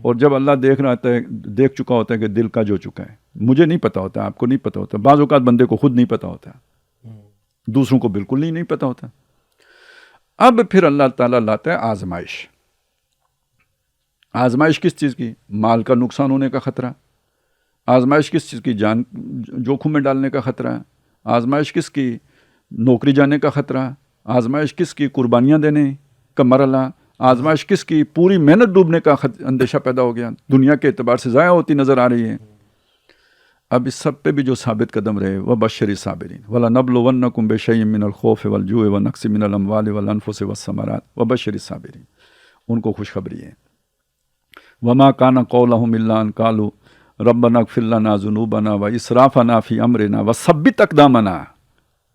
اور جب اللہ دیکھ چکا ہوتا ہے کہ دل کا جو چکا ہے، مجھے نہیں پتا ہوتا، آپ کو نہیں پتا ہوتا، بعض اوقات بندے کو خود نہیں پتا ہوتا، دوسروں کو بالکل نہیں پتا ہوتا۔ اب پھر اللہ تعالیٰ لاتا ہے آزمائش۔ آزمائش کس چیز کی؟ مال کا نقصان ہونے کا خطرہ۔ آزمائش کس چیز کی؟ جان جوکھم میں ڈالنے کا خطرہ۔ آزمائش کس کی؟ نوکری جانے کا خطرہ۔ آزمائش کس کی؟ قربانیاں دینے کا مرحلہ۔ آزمائش کس کی؟ پوری محنت ڈوبنے کا اندیشہ پیدا ہو گیا، دنیا کے اعتبار سے ضائع ہوتی نظر آ رہی ہے۔ اب اس سب پہ بھی جو ثابت قدم رہے، وَبَشِّرِ الصَّابِرِينَ وَلَنَبْلُوَنَّكُمْ بِشَيْءٍ مِّنَ الْخَوْفِ وَالْجُوعِ وَنَقْصٍ مِّنَ الْأَمْوَالِ وَالْأَنفُسِ وَالثَّمَرَاتِ وَبَشِّرِ الصَّابِرِينَ، ان کو خوشخبری ہے۔ وَمَا كَانَ قَوْلَهُمْ إِلَّا أَن قَالُوا رَبَّنَا اغْفِرْ لَنَا ذُنُوبَنَا وَإِسْرَافَنَا فِي أَمْرِنَا وَثَبِّتْ أَقْدَامَنَا،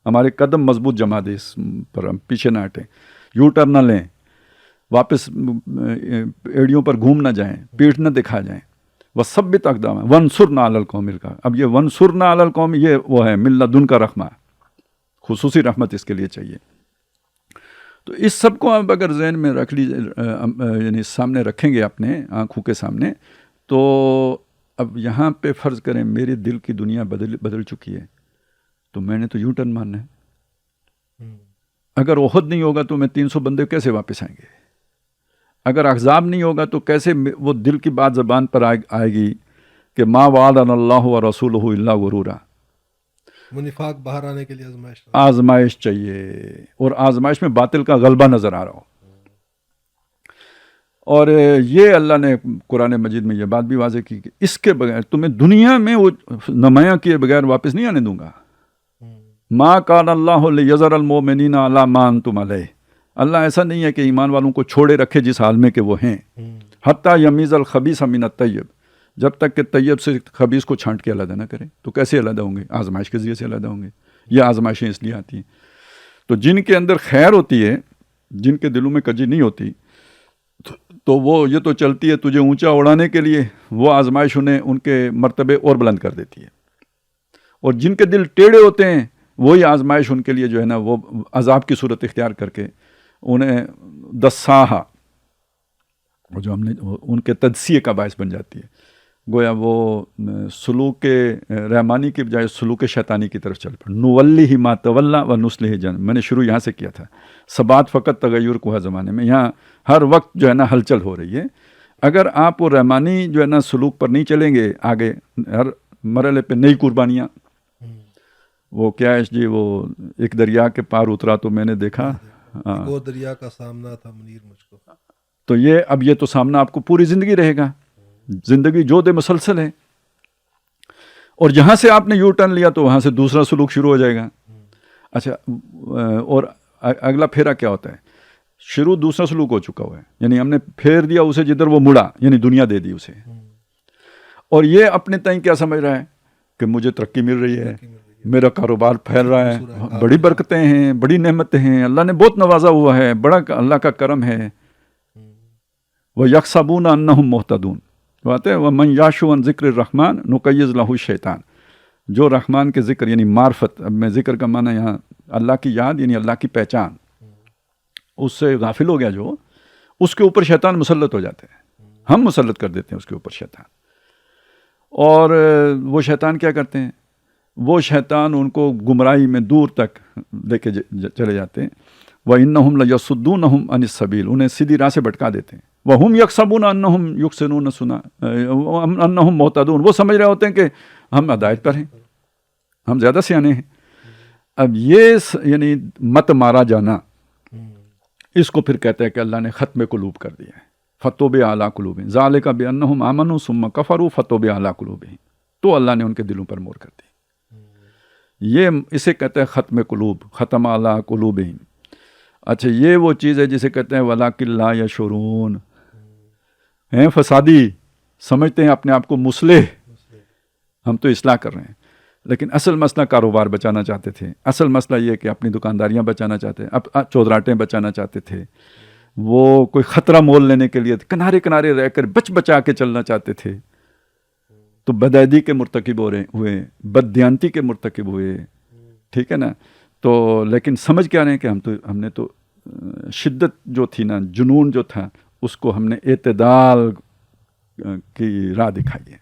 ہمارے قدم مضبوط جما دے، اس پر ہم پیچھے نہ ہٹیں، یو ٹرن نہ لیں، واپس ایڑیوں پر گھوم نہ جائیں، پیٹھ نہ دکھا جائیں۔ وَثَبِّتْ أَقْدَامَنَا وَانصُرْنَا عَلَى الْقَوْمِ الْكَافِرِينَ، اب یہ وَانصُرْنَا عَلَى الْقَوْمِ، یہ وہ ہے من لدن کا رحمہ، خصوصی رحمت اس کے لیے چاہیے۔ تو اس سب کو اب اگر ذہن میں رکھ یعنی سامنے رکھیں گے اپنے آنکھوں کے سامنے، تو اب یہاں پہ فرض کریں میرے دل کی دنیا بدل چکی ہے، تو میں نے تو یو ٹرن ماننا ہے۔ اگر احد نہیں ہوگا تو میں 300 بندے کیسے واپس آئیں گے؟ اگر احزاب نہیں ہوگا تو کیسے وہ دل کی بات زبان پر آئے گی کہ ما وعدنا اللہ ورسولہ الا غرورا؟ نفاق باہر آنے کے لیے آزمائش چاہیے، اور آزمائش میں باطل کا غلبہ نظر آ رہا ہو۔ اور یہ اللہ نے قرآن مجید میں یہ بات بھی واضح کی کہ اس کے بغیر تمہیں دنیا میں وہ نمایاں کیے بغیر واپس نہیں آنے دوں گا۔ ما کان اللہ لیذر المؤمنین علی ما انتم علیہ، اللہ ایسا نہیں ہے کہ ایمان والوں کو چھوڑے رکھے جس حال میں کہ وہ ہیں، حتی یمیز الخبیث من الطیب، جب تک کہ طیب سے خبیث کو چھانٹ کے علیحدہ نہ کرے۔ تو کیسے علیحدہ ہوں گے؟ آزمائش کے ذریعے سے علیحدہ ہوں گے۔ یہ آزمائشیں اس لیے آتی ہیں۔ تو جن کے اندر خیر ہوتی ہے، جن کے دلوں میں کجی نہیں ہوتی، تو وہ یہ تو چلتی ہے تجھے اونچا اڑانے کے لیے، وہ آزمائش انہیں ان کے مرتبے اور بلند کر دیتی ہے۔ اور جن کے دل ٹیڑھے ہوتے ہیں، وہی آزمائش ان کے لیے جو ہے نا وہ عذاب کی صورت اختیار کر کے انہیں دساہا، جو ہم نے ان کے تجزیے کا باعث بن جاتی ہے۔ گویا وہ سلوک رحمانی کی بجائے سلوک شیطانی کی طرف چل پڑ۔ نولی ما تولا و نسلہ جہنم، میں نے شروع یہاں سے کیا تھا۔ ثبات فقط تغیر کو ہے زمانے میں، یہاں ہر وقت جو ہے نا ہلچل ہو رہی ہے۔ اگر آپ وہ رحمانی جو ہے نا سلوک پر نہیں چلیں گے، آگے ہر مرحلے پہ نئی قربانیاں۔ وہ کیا ہے جی، وہ ایک دریا کے پار اترا تو میں نے دیکھا، وہ دریا کا سامنا تھا منیر مجھ کو۔ تو یہ اب یہ تو سامنا آپ کو پوری زندگی رہے گا، زندگی جود مسلسل ہے۔ اور جہاں سے آپ نے یو ٹرن لیا تو وہاں سے دوسرا سلوک شروع ہو جائے گا۔ اچھا، اور اگلا پھیرا کیا ہوتا ہے؟ شروع دوسرا سلوک ہو چکا ہوا ہے، یعنی ہم نے پھیر دیا اسے جدھر وہ مڑا، یعنی دنیا دے دی اسے۔ اور یہ اپنے تئیں کیا سمجھ رہا ہے کہ مجھے ترقی مل رہی ہے، میرا کاروبار پھیل رہا ہے، بڑی برکتیں ہیں، بڑی نعمتیں ہیں، اللہ نے بہت نوازا ہوا ہے، بڑا اللہ کا کرم ہے۔ وَيَحْسَبُونَ أَنَّهُمْ مُهْتَدُونَ، بات ہے وَمَنْ يَعْشُ عَنْ ذِكْرِ الرَّحْمَنِ نُقَيِّضْ لَهُ الشَّيْطَانَ، جو رحمان کے ذکر یعنی معرفت، اب میں ذکر کا معنی یہاں اللہ کی یاد یعنی اللہ کی پہچان، اس سے غافل ہو گیا جو، اس کے اوپر شیطان مسلط ہو جاتے ہیں، ہم مسلط کر دیتے ہیں اس کے اوپر شیطان۔ اور وہ شیطان کیا کرتے ہیں؟ وہ شیطان ان کو گمراہی میں دور تک لے کے چلے جاتے ہیں۔ وَإِنَّهُمْ لَيَصُدُّونَهُمْ عَنِ السَّبِيلِ، انہیں سیدھی راہ سے بھٹکا دیتے ہیں۔ وَهُمْ يَحْسَبُونَ أَنَّهُمْ يُحْسِنُونَ صُنْعًا أَنَّهُمْ مُهْتَدُونَ، وہ سمجھ رہے ہوتے ہیں کہ ہم ہدایت پر ہیں، ہم زیادہ سیانے ہیں۔ اب یہ یعنی مت مارا جانا، اس کو پھر کہتے ہیں کہ اللہ نے ختم قلوب کر دیا ہے۔ فَطُبِعَ عَلَىٰ قُلُوبِهِمْ ذَلِكَ بِأَنَّهُمْ آمَنُوا ثُمَّ كَفَرُوا فَطُبِعَ عَلَىٰ قُلُوبِهِمْ، تو اللہ نے ان کے دلوں پر مہر کر دی۔ یہ اسے کہتے ہیں ختم قلوب، ختم علی قلوبہم۔ اچھا، یہ وہ چیز ہے جسے کہتے ہیں وَلَٰكِن لَا يَشْعُرُونَ، ہیں فسادی، سمجھتے ہیں اپنے آپ کو مصلح، ہم تو اصلاح کر رہے ہیں، لیکن اصل مسئلہ کاروبار بچانا چاہتے تھے، اصل مسئلہ یہ کہ اپنی دکانداریاں بچانا چاہتے، چودراٹیں بچانا چاہتے تھے، وہ کوئی خطرہ مول لینے کے لیے کنارے کنارے رہ کر بچا کے چلنا چاہتے تھے، تو بدعیدی کے مرتکب ہوئے، بددیانتی کے مرتکب ہوئے، ٹھیک ہے نا۔ تو لیکن سمجھ کیا رہے ہیں کہ ہم نے تو شدت جو تھی نا، جنون جو تھا، اس کو ہم نے اعتدال کی راہ دکھائی ہے.